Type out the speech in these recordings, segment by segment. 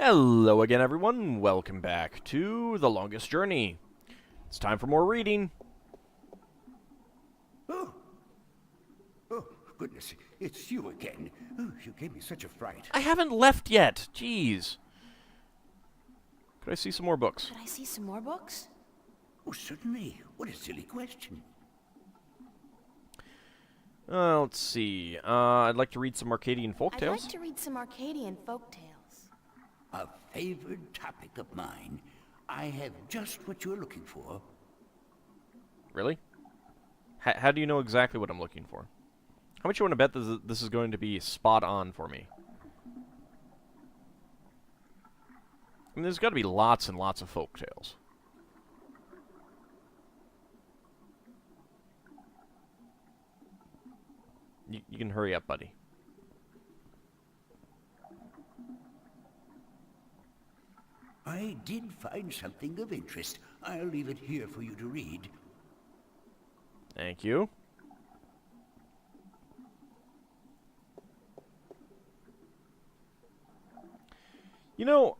Hello again, everyone. Welcome back to The Longest Journey. It's time for more reading. Oh, goodness, it's you again. Oh, you gave me such a fright. I haven't left yet. Jeez. Could I see some more books? Could I see some more books? Oh, certainly. What a silly question. Let's see. I'd like to read some Arcadian folktales. I'd like to read some Arcadian folktales. A favored topic of mine. I have just what you're looking for. Really? How do you know exactly what I'm looking for? How much you want to bet this is going to be spot on for me? I mean, there's got to be lots and lots of folktales. You can hurry up, buddy. I did find something of interest. I'll leave it here for you to read. Thank you. You know,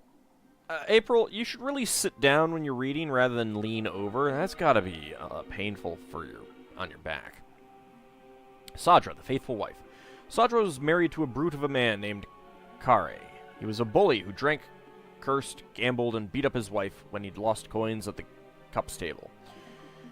April, you should really sit down when you're reading rather than lean over. That's got to be painful for on your back. Sadra, the faithful wife. Sadra was married to a brute of a man named Kare. He was a bully who drank, cursed, gambled, and beat up his wife when he'd lost coins at the cups table.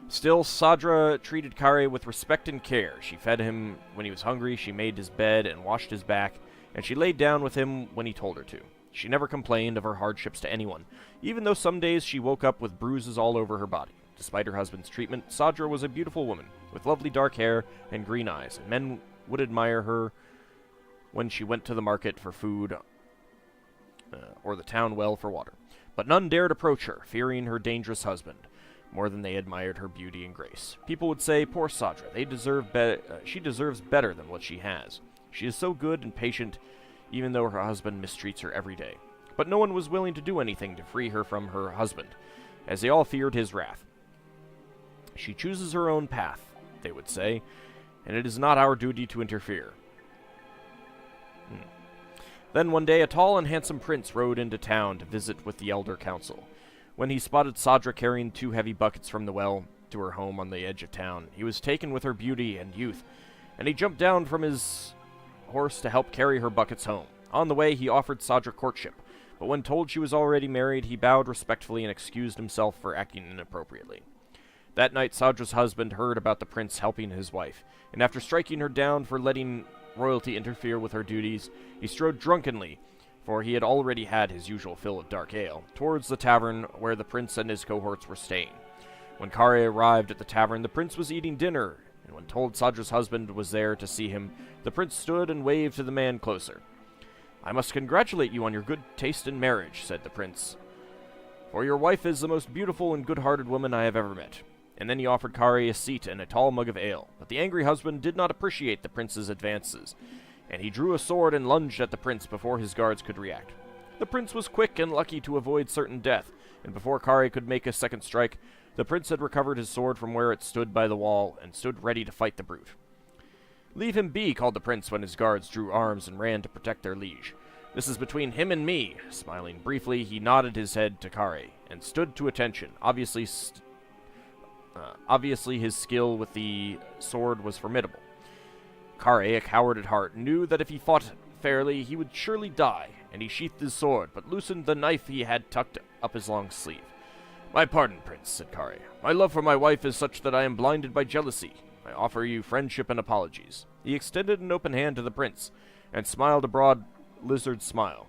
Still, Sadra treated Kare with respect and care. She fed him when he was hungry, she made his bed and washed his back, and she laid down with him when he told her to. She never complained of her hardships to anyone, even though some days she woke up with bruises all over her body. Despite her husband's treatment, Sadra was a beautiful woman, with lovely dark hair and green eyes, and men would admire her when she went to the market for food or the town well for water. But none dared approach her, fearing her dangerous husband, more than they admired her beauty and grace. People would say, "Poor Sadra, she deserves better than what she has. She is so good and patient, even though her husband mistreats her every day." But no one was willing to do anything to free her from her husband, as they all feared his wrath. "She chooses her own path," they would say, "and it is not our duty to interfere." Then one day a tall and handsome prince rode into town to visit with the elder council. When he spotted Sadra carrying 2 heavy buckets from the well to her home on the edge of town, he was taken with her beauty and youth, and he jumped down from his horse to help carry her buckets home. On the way, he offered Sadra courtship, but when told she was already married, he bowed respectfully and excused himself for acting inappropriately. That night, Sadra's husband heard about the prince helping his wife, and after striking her down for letting royalty interfere with her duties, he strode drunkenly, for he had already had his usual fill of dark ale, towards the tavern where the prince and his cohorts were staying. When Kare arrived at the tavern, the prince was eating dinner, and when told Sadra's husband was there to see him, the prince stood and waved to the man closer. "I must congratulate you on your good taste in marriage," said the prince, "for your wife is the most beautiful and good-hearted woman I have ever met." And then he offered Kare a seat and a tall mug of ale. But the angry husband did not appreciate the prince's advances, and he drew a sword and lunged at the prince before his guards could react. The prince was quick and lucky to avoid certain death, and before Kare could make a second strike, the prince had recovered his sword from where it stood by the wall and stood ready to fight the brute. "Leave him be," called the prince when his guards drew arms and ran to protect their liege. "This is between him and me." Smiling briefly, he nodded his head to Kare and stood to attention. Obviously, his skill with the sword was formidable. Kare, a coward at heart, knew that if he fought fairly, he would surely die, and he sheathed his sword, but loosened the knife he had tucked up his long sleeve. "My pardon, Prince," said Kare. "My love for my wife is such that I am blinded by jealousy. I offer you friendship and apologies." He extended an open hand to the prince, and smiled a broad lizard smile.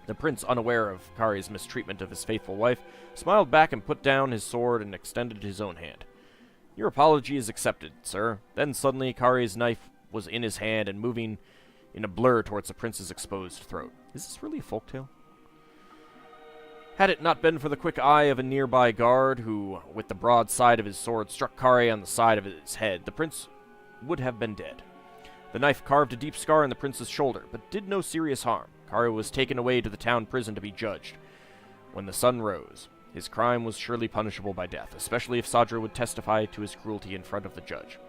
The prince, unaware of Kare's mistreatment of his faithful wife, smiled back and put down his sword and extended his own hand. "Your apology is accepted, sir." Then suddenly Kare's knife was in his hand and moving in a blur towards the prince's exposed throat. Is this really a folktale? Had it not been for the quick eye of a nearby guard, who, with the broad side of his sword, struck Kare on the side of his head, the prince would have been dead. The knife carved a deep scar in the prince's shoulder, but did no serious harm. Kare was taken away to the town prison to be judged. When the sun rose, his crime was surely punishable by death, especially if Sadra would testify to his cruelty in front of the judge.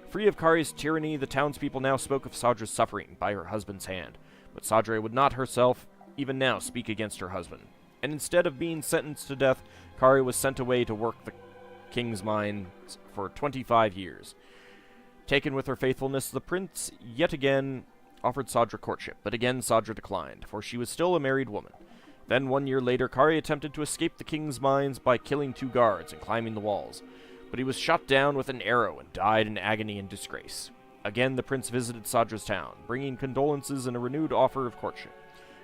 Free of Kare's tyranny, the townspeople now spoke of Sadra's suffering by her husband's hand, but Sadra would not herself even now speak against her husband. And instead of being sentenced to death, Kari was sent away to work the king's mines for 25 years. Taken with her faithfulness, the prince yet again offered Sadra courtship, but again Sadra declined, for she was still a married woman. Then 1 year later, Kari attempted to escape the king's mines by killing 2 guards and climbing the walls, but he was shot down with an arrow and died in agony and disgrace. Again, the prince visited Sadra's town, bringing condolences and a renewed offer of courtship,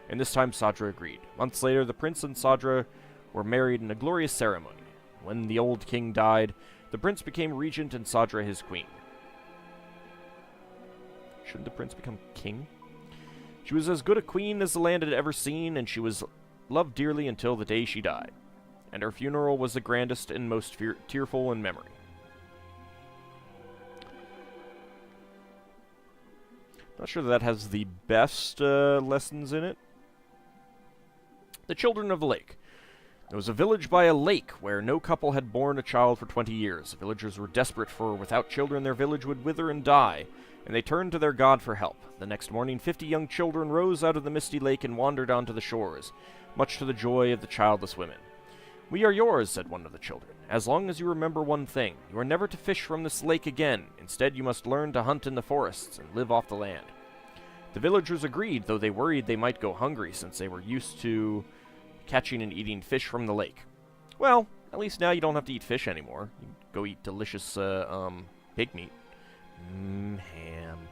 and this time Sadra agreed. Months later, the prince and Sadra were married in a glorious ceremony. When the old king died, the prince became regent and Sadra his queen. Shouldn't the prince become king? She was as good a queen as the land had ever seen, and she was loved dearly until the day she died. And her funeral was the grandest and most tearful in memory. Not sure that has the best lessons in it. The Children of the Lake. There was a village by a lake where no couple had borne a child for 20 years. The villagers were desperate, for without children their village would wither and die, and they turned to their god for help. The next morning 50 young children rose out of the misty lake and wandered onto the shores, much to the joy of the childless women. "We are yours," said one of the children, "as long as you remember one thing. You are never to fish from this lake again. Instead, you must learn to hunt in the forests and live off the land." The villagers agreed, though they worried they might go hungry since they were used to catching and eating fish from the lake. Well, at least now you don't have to eat fish anymore. You can go eat delicious pig meat. Ham.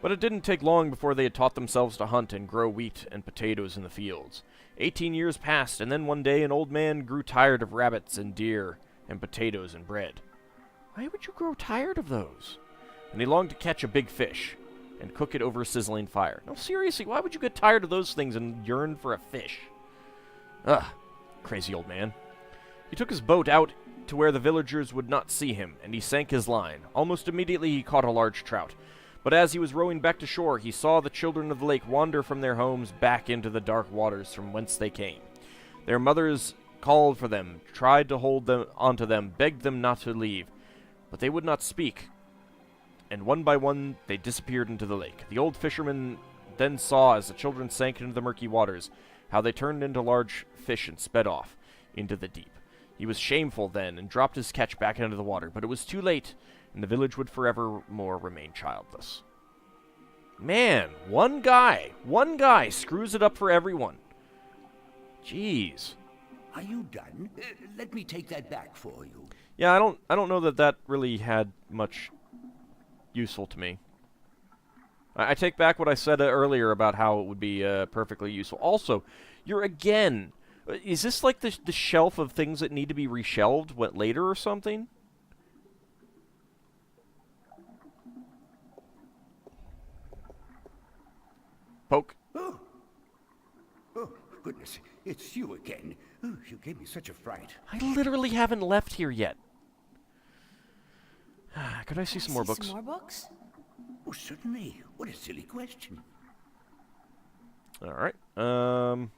But it didn't take long before they had taught themselves to hunt and grow wheat and potatoes in the fields. 18 years passed, and then one day an old man grew tired of rabbits and deer and potatoes and bread. Why would you grow tired of those? And he longed to catch a big fish and cook it over a sizzling fire. No, seriously, why would you get tired of those things and yearn for a fish? Ugh, crazy old man. He took his boat out to where the villagers would not see him, and he sank his line. Almost immediately he caught a large trout. But as he was rowing back to shore, he saw the children of the lake wander from their homes back into the dark waters from whence they came. Their mothers called for them, tried to hold them onto them, begged them not to leave, but they would not speak, and one by one they disappeared into the lake. The old fisherman then saw, as the children sank into the murky waters, how they turned into large fish and sped off into the deep. He was shameful then, and dropped his catch back into the water, but it was too late, and the village would forevermore remain childless. Man, one guy screws it up for everyone. Jeez. Are you done? Let me take that back for you. Yeah, I don't know that really had much useful to me. I take back what I said earlier about how it would be perfectly useful. Also, you're again... Is this like the shelf of things that need to be reshelved later or something? Poke. Oh, goodness. It's you again. Oh, you gave me such a fright. I literally haven't left here yet. Could I see some more books? Some more books? Oh, certainly. What a silly question. All right. I'm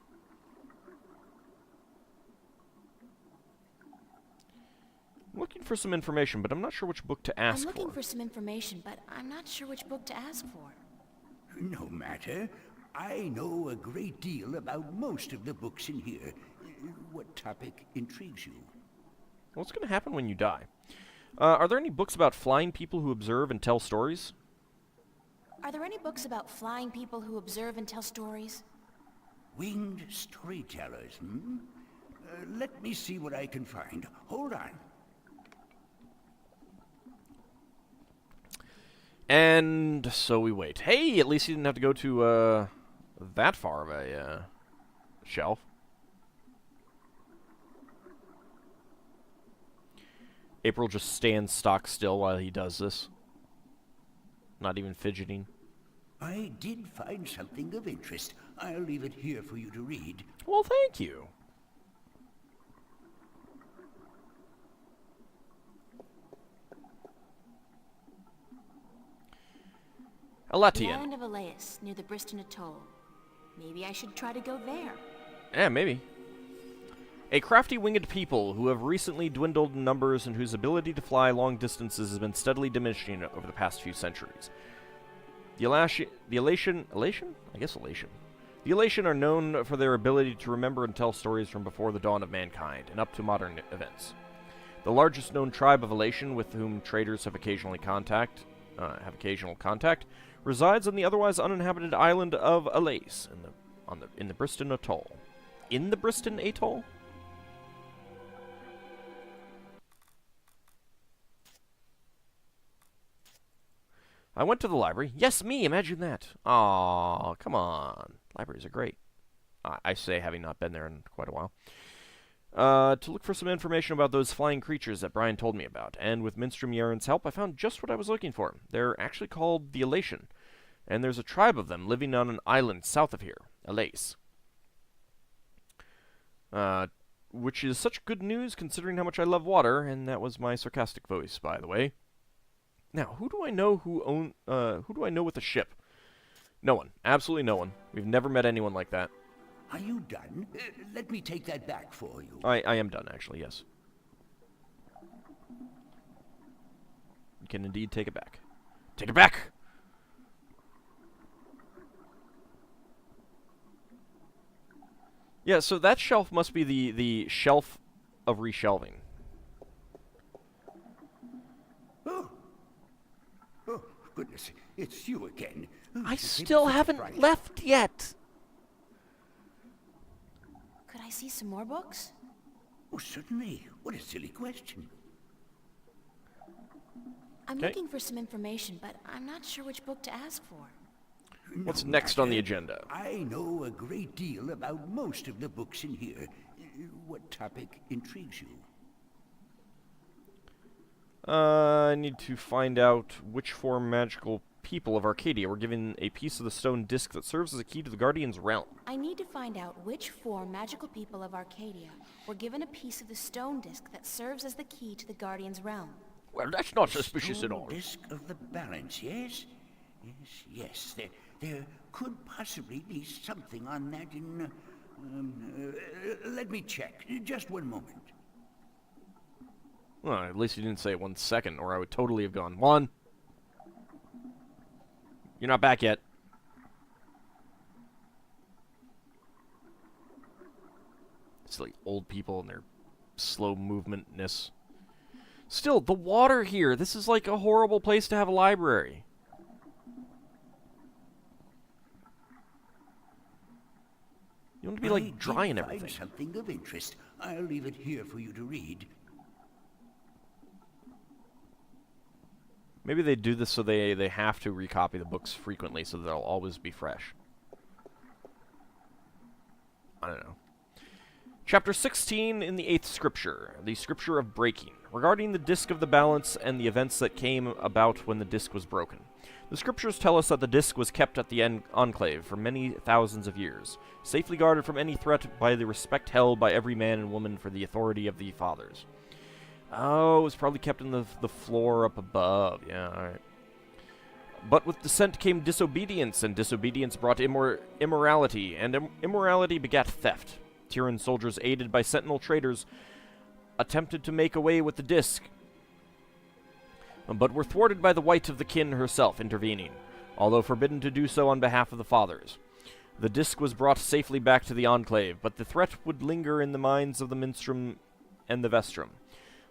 looking for some information, but I'm not sure which book to ask for. I'm looking for some information, but I'm not sure which book to ask for. No matter. I know a great deal about most of the books in here. What topic intrigues you? What's going to happen when you die? Are there any books about flying people who observe and tell stories? Are there any books about flying people who observe and tell stories? Winged storytellers, hmm? Let me see what I can find. Hold on. And so we wait. Hey, at least you didn't have to go to that far of a shelf. April just stands stock still while he does this. Not even fidgeting. I did find something of interest. I'll leave it here for you to read. Well, thank you. The Alatian. island of Elias, near the Briston Atoll. Maybe I should try to go there. Yeah, maybe. A crafty winged people who have recently dwindled in numbers and whose ability to fly long distances has been steadily diminishing over the past few centuries. The Elation? I guess Elation. The Elation are known for their ability to remember and tell stories from before the dawn of mankind and up to modern events. The largest known tribe of Elation, with whom traders have occasional contact, resides on the otherwise uninhabited island of Alace in the Briston Atoll. In the Briston Atoll? I went to the library. Yes, me, imagine that. Aw, come on. Libraries are great. I say, having not been there in quite a while. To look for some information about those flying creatures that Brian told me about, and with Minstrom Yaren's help, I found just what I was looking for. They're actually called the Elation, and there's a tribe of them living on an island south of here, Alace. Which is such good news considering how much I love water, and that was my sarcastic voice, by the way. Now, who do I know with a ship? No one. Absolutely no one. We've never met anyone like that. Are you done? Let me take that back for you. I am done, actually, yes. You can indeed take it back. Take it back! Yeah, so that shelf must be the shelf of reshelving. Oh, goodness, it's you again. I still haven't left yet. Could I see some more books? Oh, certainly. What a silly question. I'm Okay. looking for some information, but I'm not sure which book to ask for. What's No next on the matter. agenda? I know a great deal about most of the books in here. What topic intrigues you? I need to find out which four magical people of Arcadia were given a piece of the stone disc that serves as a key to the Guardian's realm. I need to find out which four magical people of Arcadia were given a piece of the stone disc that serves as the key to the Guardian's realm. Well, that's not suspicious at Stone all. Disc of the balance, yes? Yes. There could possibly be something on that in... let me check. Just one moment. Well, at least you didn't say it 1 second, or I would totally have gone. One. You're not back yet. Silly old people and their slow movementness. Still, the water here. This is like a horrible place to have a library. You want to be like dry and I did everything. find something of interest. I'll leave it here for you to read. Maybe they do this so they have to recopy the books frequently so they'll always be fresh. I don't know. Chapter 16 in the 8th Scripture, the Scripture of Breaking, regarding the Disc of the Balance and the events that came about when the disc was broken. The Scriptures tell us that the disc was kept at the Enclave for many thousands of years, safely guarded from any threat by the respect held by every man and woman for the authority of the Fathers. Oh, it was probably kept in the floor up above. Yeah, alright. But with dissent came disobedience, and disobedience brought immorality, and immorality begat theft. Tyran soldiers, aided by sentinel traders, attempted to make away with the disc, but were thwarted by the Wight of the Kin herself intervening, although forbidden to do so on behalf of the Fathers. The disc was brought safely back to the Enclave, but the threat would linger in the minds of the Minstrom and the Vestrum.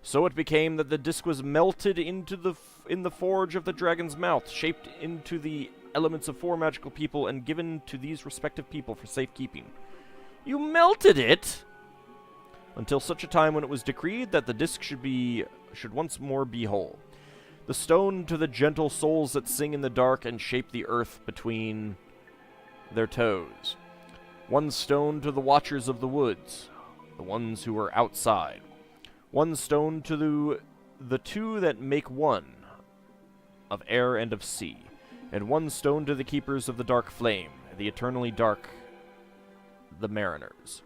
So it became that the disc was melted into in the forge of the dragon's mouth, shaped into the elements of four magical people, and given to these respective people for safekeeping. You melted it? Until such a time when it was decreed that the disc should once more be whole. The stone to the gentle souls that sing in the dark and shape the earth between their toes. One stone to the watchers of the woods, the ones who are outside. One stone to the two that make one, of air and of sea. And one stone to the keepers of the dark flame, the eternally dark, the mariners.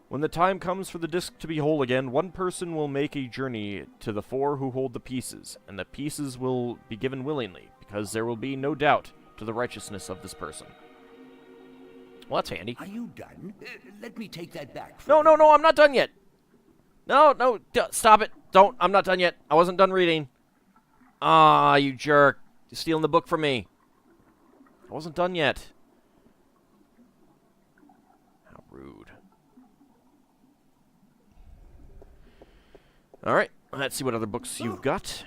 When the time comes for the disc to be whole again, one person will make a journey to the four who hold the pieces, and the pieces will be given willingly, because there will be no doubt to the righteousness of this person. Well, that's handy. Are you done? Let me take that back. No, I'm not done yet. No, stop it. Don't. I'm not done yet. I wasn't done reading. Ah, you jerk. You're stealing the book from me. I wasn't done yet. Rude. Alright, let's see what other books you've got.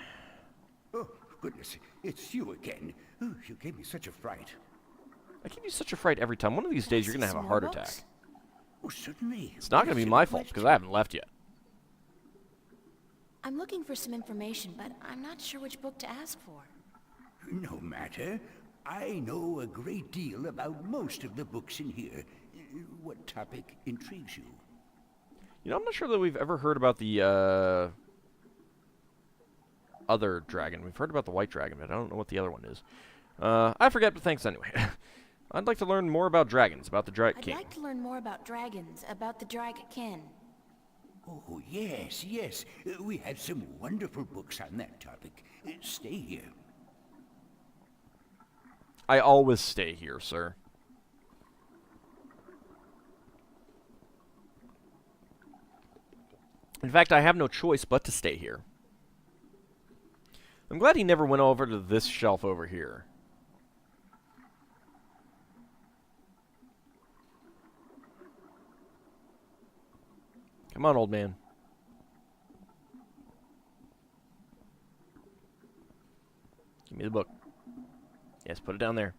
Oh, goodness, it's you again. Oh, you gave me such a fright. I give you such a fright every time. One of these days you're going to have a heart attack. Oh, certainly. It's not going to be my fault, because I haven't left yet. I'm looking for some information, but I'm not sure which book to ask for. No matter. I know a great deal about most of the books in here. What topic intrigues you? You know, I'm not sure that we've ever heard about the, other dragon. We've heard about the white dragon, but I don't know what the other one is. I forget, but thanks anyway. I'd like to learn more about dragons, about the Dragon King. I'd like to learn more about dragons, about the Dragon. Oh, yes, yes. We have some wonderful books on that topic. Stay here. I always stay here, sir. In fact, I have no choice but to stay here. I'm glad he never went over to this shelf over here. Come on, old man. Give me the book. Yes, put it down there.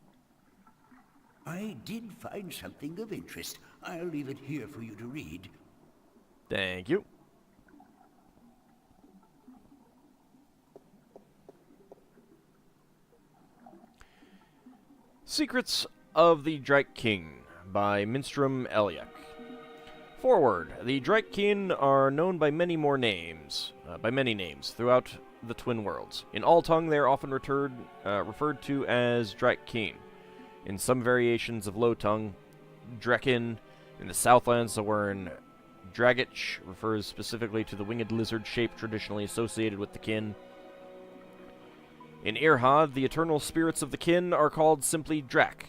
I did find something of interest. I'll leave it here for you to read. Thank you. Secrets of the Drake King by Minstrom Eliak. Forward. The Drake King are known by many names throughout the Twin Worlds. In all tongue, they are often referred to as Drake King. In some variations of Low Tongue, Drekin. In the Southlands, the word Dragich refers specifically to the winged lizard shape traditionally associated with the kin. In Irhad, the eternal spirits of the kin are called simply Drak,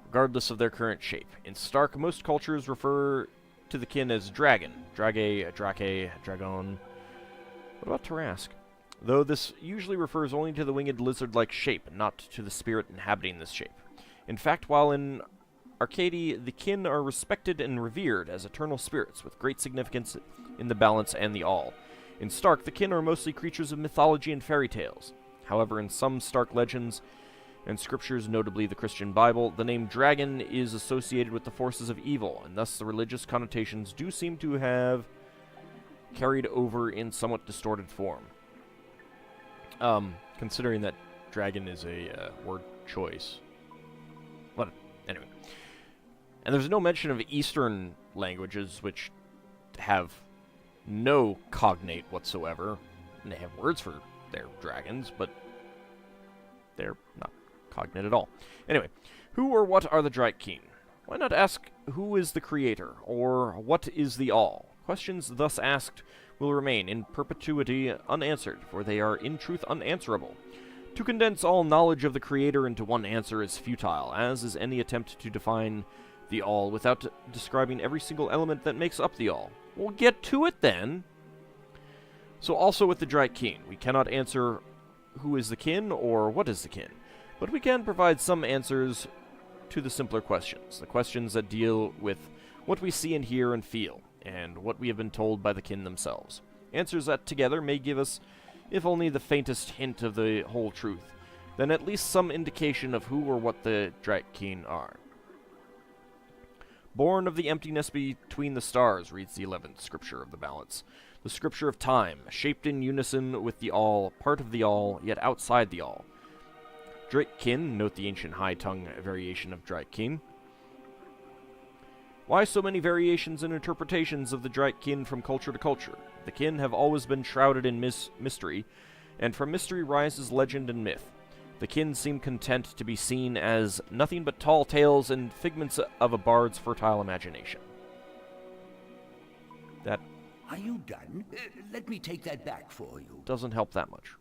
regardless of their current shape. In Stark, most cultures refer to the kin as Dragon, Drake, Dragon. What about Tarask? Though this usually refers only to the winged lizard-like shape, not to the spirit inhabiting this shape. In fact, while in Arcady, the kin are respected and revered as eternal spirits with great significance in the balance and the all. In Stark, the kin are mostly creatures of mythology and fairy tales. However, in some Stark legends and scriptures, notably the Christian Bible, the name dragon is associated with the forces of evil, and thus the religious connotations do seem to have carried over in somewhat distorted form. Considering that dragon is a word choice. But anyway. And there's no mention of Eastern languages, which have no cognate whatsoever. And they have words for their dragons, but they're not cognate at all. Anyway, who or what are the Drake King? Why not ask who is the creator, or what is the all? Questions thus asked will remain in perpetuity unanswered, for they are in truth unanswerable. To condense all knowledge of the creator into one answer is futile, as is any attempt to define the all without describing every single element that makes up the all. We'll get to it then. So also with the Drake King, we cannot answer who is the kin or what is the kin, but we can provide some answers to the simpler questions, the questions that deal with what we see and hear and feel, and what we have been told by the kin themselves. Answers that together may give us, if only the faintest hint of the whole truth, then at least some indication of who or what the Drake King are. Born of the emptiness between the stars, reads the 11th scripture of the balance. The scripture of time, shaped in unison with the all, part of the all, yet outside the all. Drake Kin, note the ancient high tongue variation of Drake Kin. Why so many variations and interpretations of the Drake Kin from culture to culture? The kin have always been shrouded in mystery, and from mystery rises legend and myth. The kin seem content to be seen as nothing but tall tales and figments of a bard's fertile imagination. That Are you done? Let me take that back for you. doesn't help that much.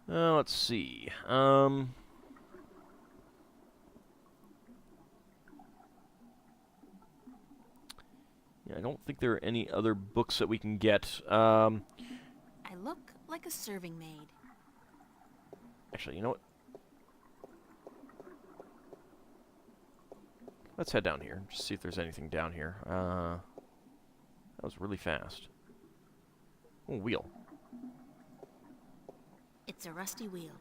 Let's see. Yeah, I don't think there are any other books that we can get. I look like a serving maid. Actually, you know what? let's head down here. Just see if there's anything down here. That was really fast. Oh, wheel. It's a rusty wheel.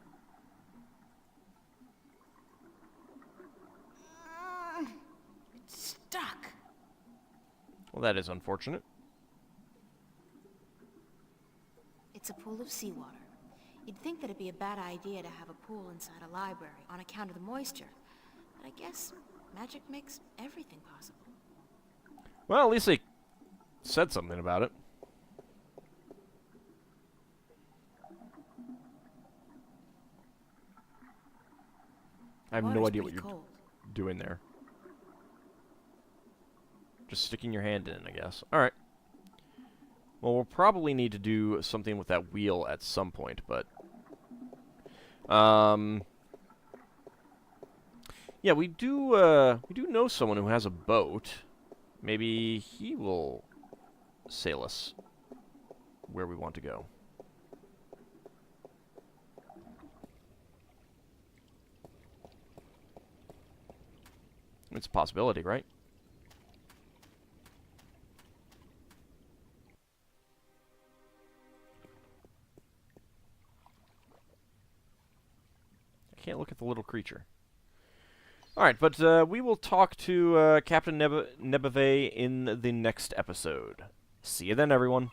It's stuck. Well, that is unfortunate. It's a pool of seawater. You'd think that it'd be a bad idea to have a pool inside a library on account of the moisture. But I guess magic makes everything possible. Well, at least they said something about it. I have no Water's idea what pretty you're cold. doing there. Just sticking your hand in, I guess. Alright. Well, we'll probably need to do something with that wheel at some point, but... yeah, we do know someone who has a boat. Maybe he will sail us where we want to go. It's a possibility, right? I can't look at the little creature. Alright, but we will talk to Captain Nebeve in the next episode. See you then, everyone.